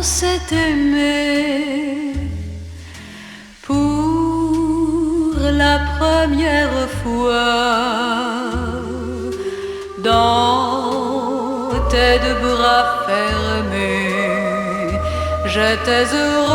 s'est aimé pour la première fois dans tes deux bras fermés. J'étais heureuse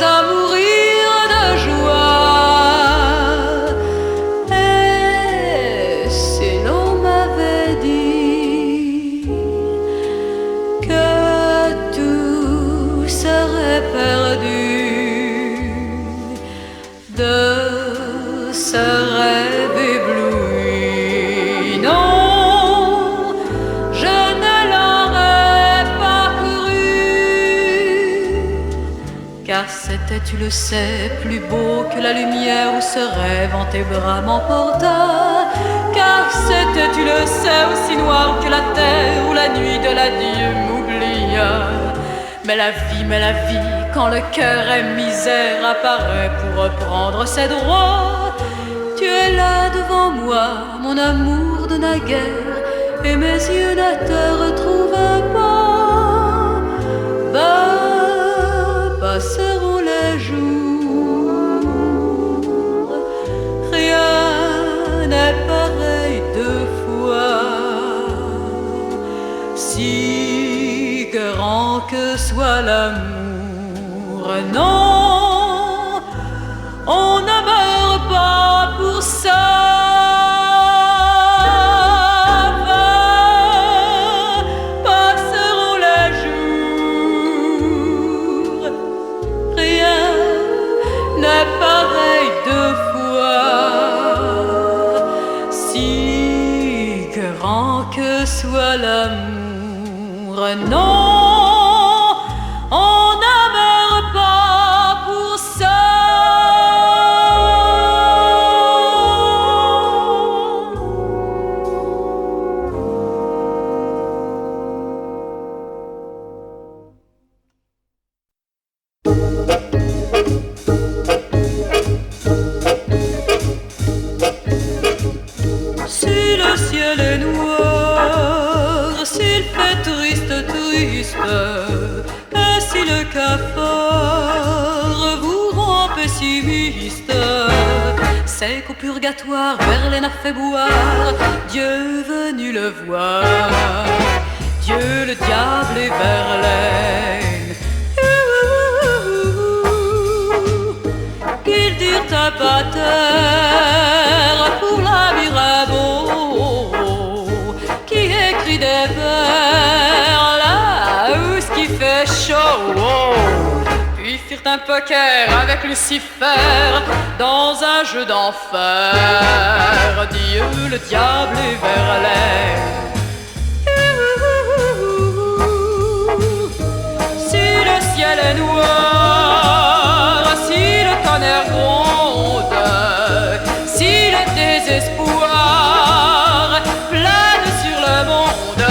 à mourir de joie. Et si l'on m'avait dit que tout serait perdu de ce rêve ébloui, non, je ne l'aurais pas cru, car c'était, tu le sais, plus beau que la lumière où ce rêve en tes bras m'emporta. Car c'était, tu le sais, aussi noir que la terre où la nuit de l'adieu m'oublia. Mais la vie, quand le cœur est misère, apparaît pour reprendre ses droits. Tu es là devant moi, mon amour de naguère, et mes yeux ne te retrouvent pas. Passeront les jours, rien n'est pareil deux fois. Si grand que soit l'amour, non, on ne meurt pas pour ça. Passeront les jours, rien n'est pareil deux fois. Si grand que soit l'amour, non, on ne meurt pas pour ça. Si le ciel est noir, s'il fait triste, et si le cafard vous rend pessimiste, c'est qu'au purgatoire, Verlaine a fait boire Dieu venu le voir. Dieu, le diable et Verlaine, qu'ils durent un pater pour la Mirabeau, qui écrit des vers là où ce qui fait chaud. Puis firent un poker avec Lucifer dans un jeu d'enfer. Dieu, le diable et Verlaine. Si le ciel est noir, si le tonnerre gronde, si le désespoir plane sur le monde,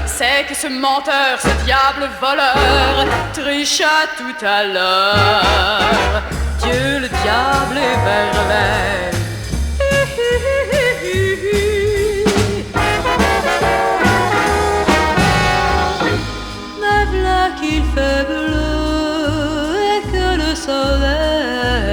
c'est que ce menteur, ce diable voleur tricha tout à l'heure. Dieu, le diable et Verlaine. Mais v'là qu'il fait bleu et que le soleil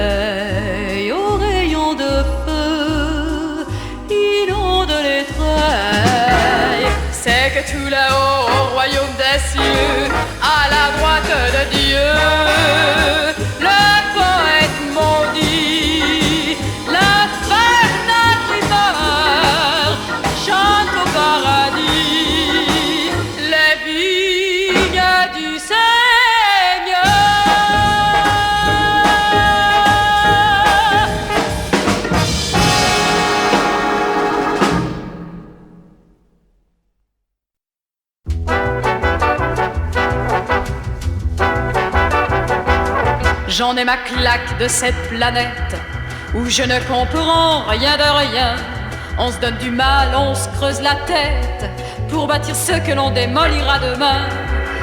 aux rayons de feu inonde les treilles. C'est que tout là-haut au royaume des cieux, à la droite de Dieu, le poète maudit, l'infernal primeur chante au paradis les vignes du Seigneur. J'en ai ma claque de cette planète où je ne comprends rien de rien. On se donne du mal, on se creuse la tête pour bâtir ce que l'on démolira demain.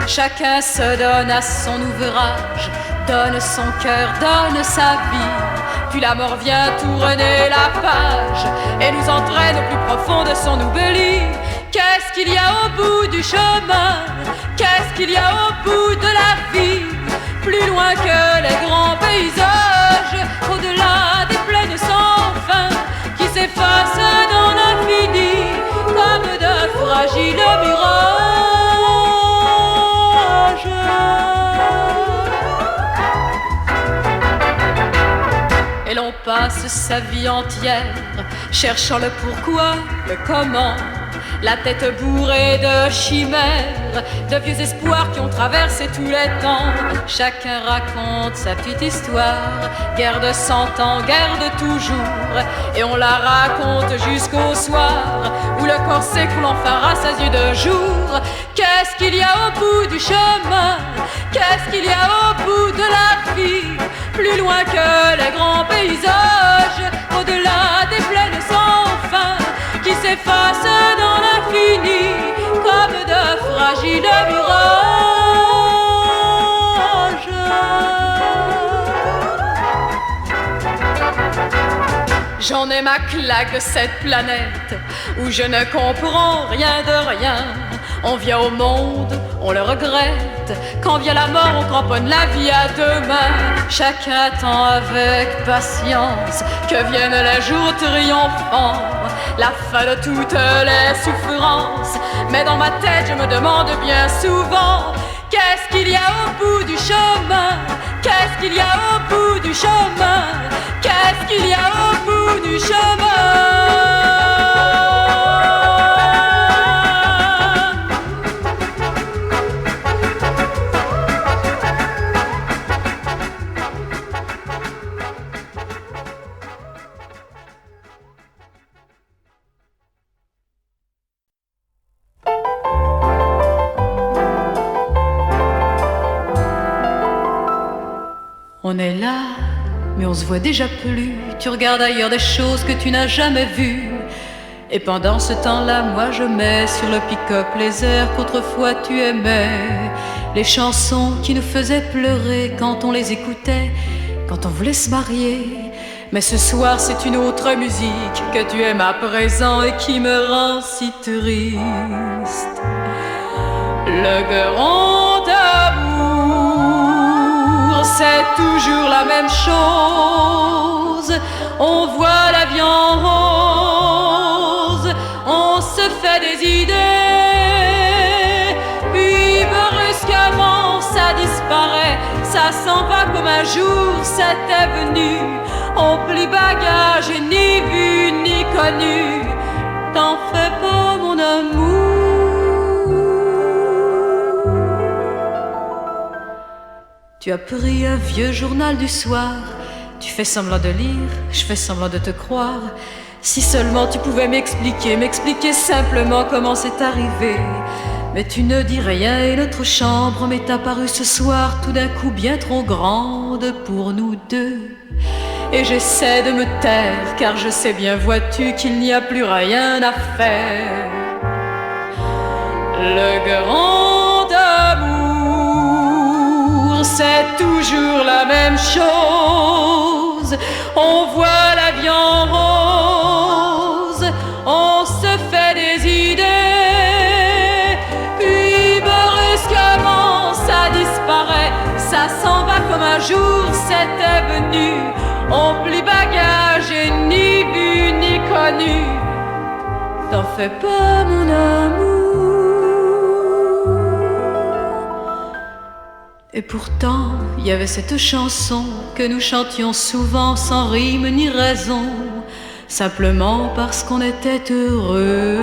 Chacun se donne à son ouvrage, donne son cœur, donne sa vie. Puis la mort vient tourner la page et nous entraîne au plus profond de son oubli. Qu'est-ce qu'il y a au bout du chemin? Qu'est-ce qu'est-ce qu'il y a au bout de la vie, plus loin que les grands paysages, au-delà des plaines sans fin qui s'effacent dans l'infini comme de fragiles mirages. Et l'on passe sa vie entière cherchant le pourquoi, le comment, la tête bourrée de chimères, de vieux espoirs qui ont traversé tous les temps. Chacun raconte sa petite histoire, guerre de 100 ans, guerre de toujours, et on la raconte jusqu'au soir où le corps s'écoule enfin rassasié de jour. Qu'est-ce qu'il y a au bout du chemin? Qu'est-ce qu'il y a au bout de la vie, plus loin que les grands paysages, au-delà des plaines sans fin qui s'effacent dans l'infini comme de fragiles mirages. J'en ai ma claque de cette planète où je ne comprends rien de rien. On vient au monde, on le regrette. Quand vient la mort, on cramponne la vie à deux mains. Chacun attend avec patience que vienne les jours triomphants, la fin de toutes les souffrances. Mais dans ma tête, je me demande bien souvent, qu'est-ce qu'il y a au bout du chemin? Qu'est-ce qu'il y a au bout du chemin? Qu'est-ce qu'il y a au bout du chemin? On est là, mais on se voit déjà plus. Tu regardes ailleurs des choses que tu n'as jamais vues. Et pendant ce temps-là, moi je mets sur le pick-up les airs qu'autrefois tu aimais, les chansons qui nous faisaient pleurer quand on les écoutait, quand on voulait se marier. Mais ce soir c'est une autre musique que tu aimes à présent et qui me rend si triste. Le grand amour, c'est toujours la même chose. On voit la vie en rose, on se fait des idées, puis brusquement ça disparaît, ça s'en va comme un jour c'était venu. On plie bagage et ni vu ni connu. T'en fais pas mon amour. Tu as pris un vieux journal du soir, tu fais semblant de lire, je fais semblant de te croire. Si seulement tu pouvais m'expliquer simplement comment c'est arrivé. Mais tu ne dis rien et notre chambre m'est apparue ce soir tout d'un coup bien trop grande pour nous deux. Et j'essaie de me taire car je sais bien, vois-tu, qu'il n'y a plus rien à faire. Le grand amour, c'est toujours la même chose. On voit la vie en rose, on se fait des idées, puis brusquement ça disparaît, ça s'en va comme un jour c'était venu. On plie bagage et ni vu ni connu. T'en fais pas mon amour. Et pourtant, il y avait cette chanson que nous chantions souvent sans rime ni raison, simplement parce qu'on était heureux.